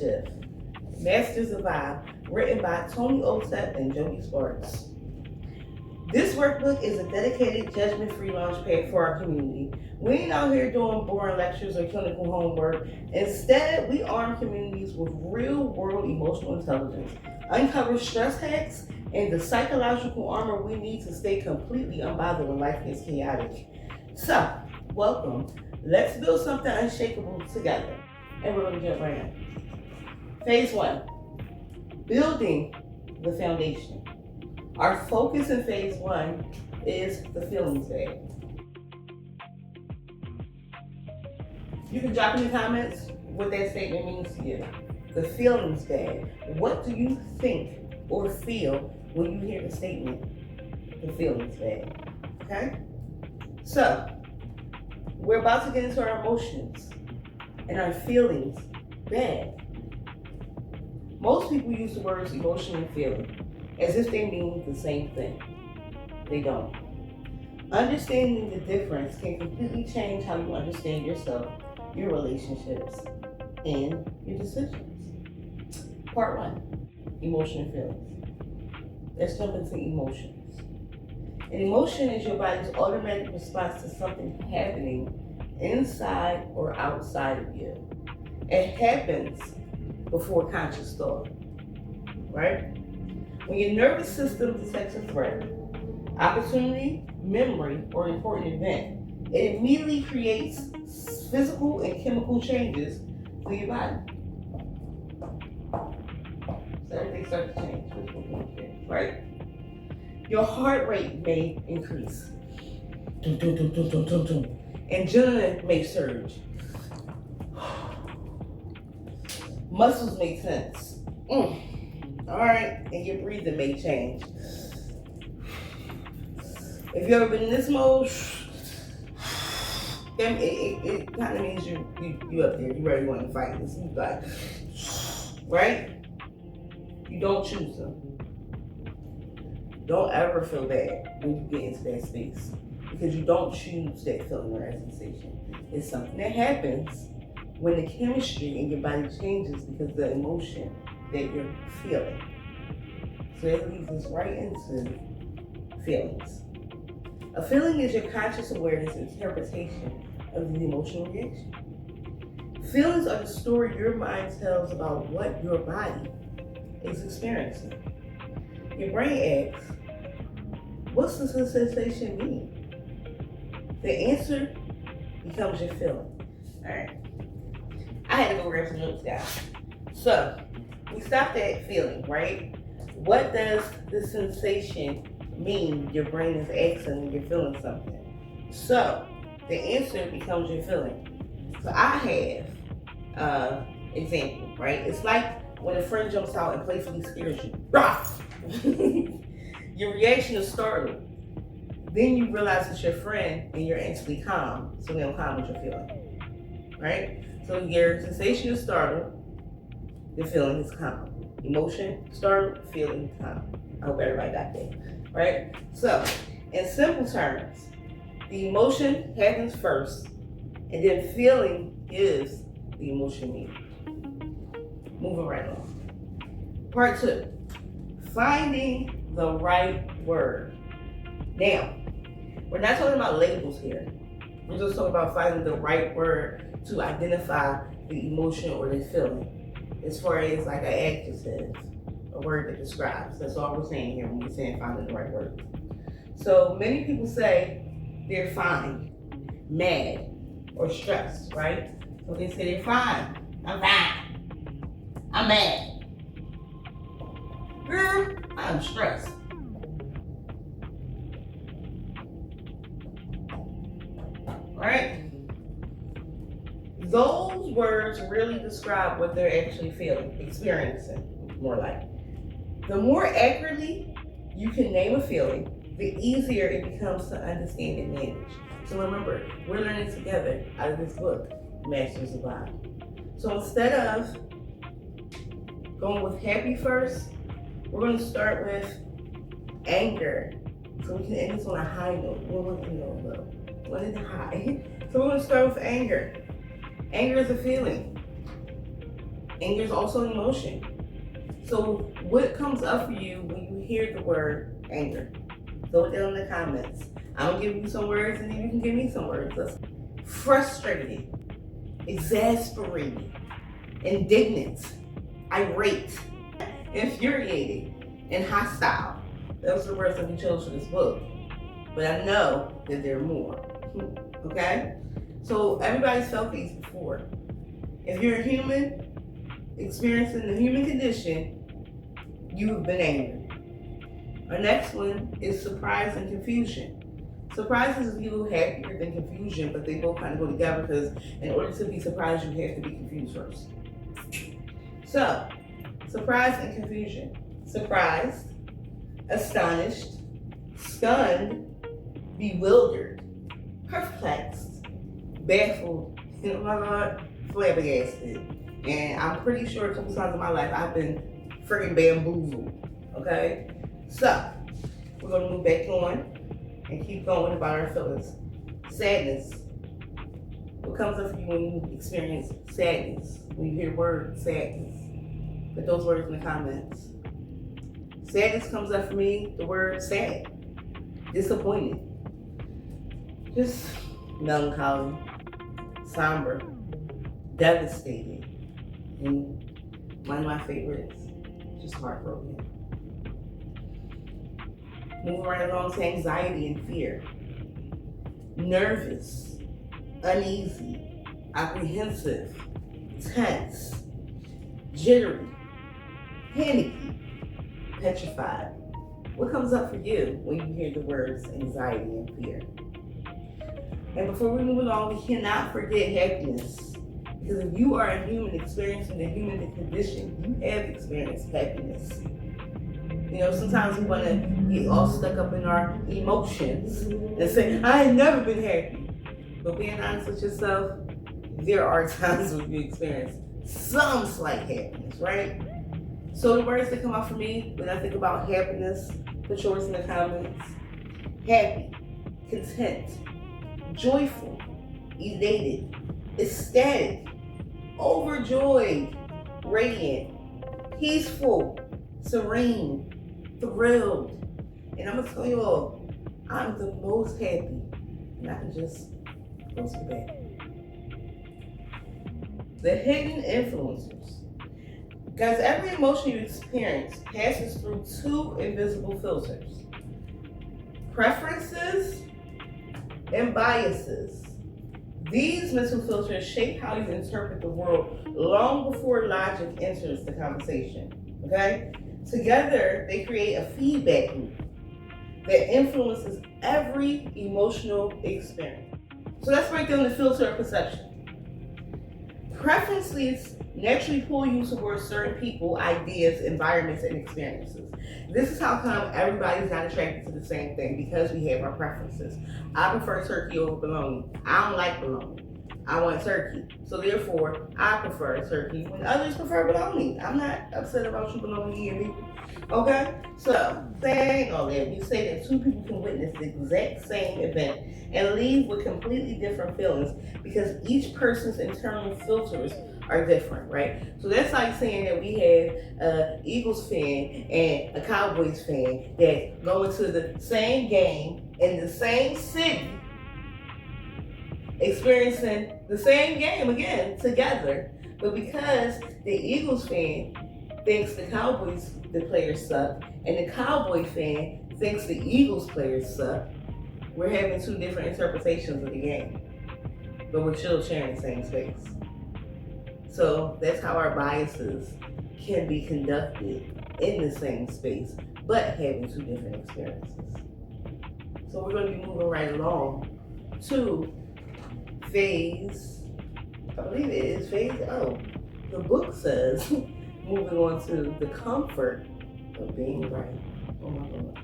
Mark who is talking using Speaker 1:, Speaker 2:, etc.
Speaker 1: Shift, Masters of Vibe, written by Tony Otep and Jody Sparks. This workbook is a dedicated judgment-free launch pad for our community. We ain't out here doing boring lectures or clinical homework. Instead, we arm communities with real-world emotional intelligence, uncover stress hacks, and the psychological armor we need to stay completely unbothered when life gets chaotic. So, welcome. Let's build something unshakable together. And we're going to jump right in. Phase 1, building the foundation. Our focus in phase 1 is the feelings bag. You can drop in the comments what that statement means to you. The feelings bag. What do you think or feel when you hear the statement, the feelings bag? Okay? So, we're about to get into our emotions and our feelings bag. Most people use the words emotion and feeling as if they mean the same thing. They don't. Understanding the difference can completely change how you understand yourself, your relationships, and your decisions. Part 1, emotion and feelings. Let's jump into emotions. An emotion is your body's automatic response to something happening inside or outside of you. It happens before conscious thought, right? When your nervous system detects a threat, opportunity, memory, or important event, it immediately creates physical and chemical changes through your body. So everything starts to change, physical and chemical change, right? Your heart rate may increase. Dum, dum, dum, dum, dum, dum, dum. Adrenaline may surge. Muscles may tense. All right, and your breathing may change. If you've ever been in this mode, then it kind of means you up there. You ready to fight this? You like, right? You don't choose them. Don't ever feel bad when you get into that space because you don't choose that feeling or that sensation. It's something that happens when the chemistry in your body changes because of the emotion that you're feeling. So that leads us right into feelings. A feeling is your conscious awareness and interpretation of the emotional reaction. Feelings are the story your mind tells about what your body is experiencing. Your brain asks, what's the sensation mean? The answer becomes your feeling. All right. I had to go grab some notes, guys. So, we stopped at feeling, right? What does the sensation mean your brain is asking when you're feeling something? So, the answer becomes your feeling. So, I have example, right? It's like when a friend jumps out and playfully scares you. Rah! Your reaction is startled. Then you realize it's your friend and you're instantly calm. So now calm what you're feeling, right? So your sensation is startled, the feeling is calm. Emotion, startled, feeling, calm. I hope everybody got that, right? So in simple terms, the emotion happens first and then feeling gives the emotion meaning. Moving right on. Part 2, finding the right word. Now, we're not talking about labels here. We're just talking about finding the right word to identify the emotion or the feeling. As far as like an adjective, a word that describes. That's all we're saying here when we're saying finding the right word. So many people say they're fine, mad, or stressed, right? So they say they're fine, I'm fine, I'm mad. Girl, I'm stressed. Right? Those words really describe what they're actually feeling, experiencing, more like. The more accurately you can name a feeling, the easier it becomes to understand and manage. So remember, we're learning together out of this book, Masters of Vibe. So instead of going with happy first, we're going to start with anger. So we can end this on a high note. One in the high. So we're going to start with anger. Anger is a feeling. Anger is also an emotion. So what comes up for you when you hear the word anger? Throw it down in the comments. I'm gonna give you some words and then you can give me some words. Frustrated, exasperated, indignant, irate, infuriated, and hostile. Those are the words that we chose for this book. But I know that there are more. Okay? So everybody's felt these before. If you're a human experiencing the human condition, you've been angry. Our next one is surprise and confusion. Surprise is a little happier than confusion, but they both kind of go together because in order to be surprised, you have to be confused first. So, surprise and confusion. Surprised, astonished, stunned, bewildered, perplexed, baffled, and oh my God, flabbergasted. And I'm pretty sure a couple times in my life I've been freaking bamboozled. Okay? So, we're going to move back on and keep going about our feelings. Sadness. What comes up for you when you experience sadness? When you hear the word sadness? Put those words in the comments. Sadness comes up for me, the word sad. Disappointed. Just melancholy. Somber. Devastated. And one of my favorites, just heartbroken. Moving right along to anxiety and fear. Nervous, uneasy, apprehensive, tense, jittery, panicky, petrified. What comes up for you when you hear the words anxiety and fear? And before we move along, we cannot forget happiness. Because if you are a human experiencing the human condition, you have experienced happiness. You know, sometimes we want to get all stuck up in our emotions and say, I ain't never been happy. But being honest with yourself, there are times when you experience some slight happiness, right? So the words that come out for me when I think about happiness, put yours in the comments. Happy, content, joyful, elated, ecstatic, overjoyed, radiant, peaceful, serene, thrilled. And I'm gonna tell you all, I'm the most happy. And I can just go to bed. The hidden influencers. Guys, every emotion you experience passes through two invisible filters. Preferences and biases. These mental filters shape how you interpret the world long before logic enters the conversation. Okay? Together, they create a feedback loop that influences every emotional experience. So let's break down the filter of perception. Preferences naturally pull you towards certain people, ideas, environments, and experiences. This is how come everybody's not attracted to the same thing, because we have our preferences. I prefer turkey over bologna. I don't like bologna. I want turkey. So therefore, I prefer turkey when others prefer bologna. I'm not upset about you bologna eating people. Okay? So, saying all that, you say that two people can witness the exact same event and leave with completely different feelings because each person's internal filters are different, right? So that's like saying that we have an Eagles fan and a Cowboys fan that go into the same game in the same city, experiencing the same game again together, but because the Eagles fan thinks the players suck, and the Cowboy fan thinks the Eagles players suck, we're having two different interpretations of the game, but we're still sharing the same space. So that's how our biases can be conducted in the same space, but having two different experiences. So we're going to be moving right along to phase, I believe it is phase, the book says, moving on to the comfort of being right. Oh my God.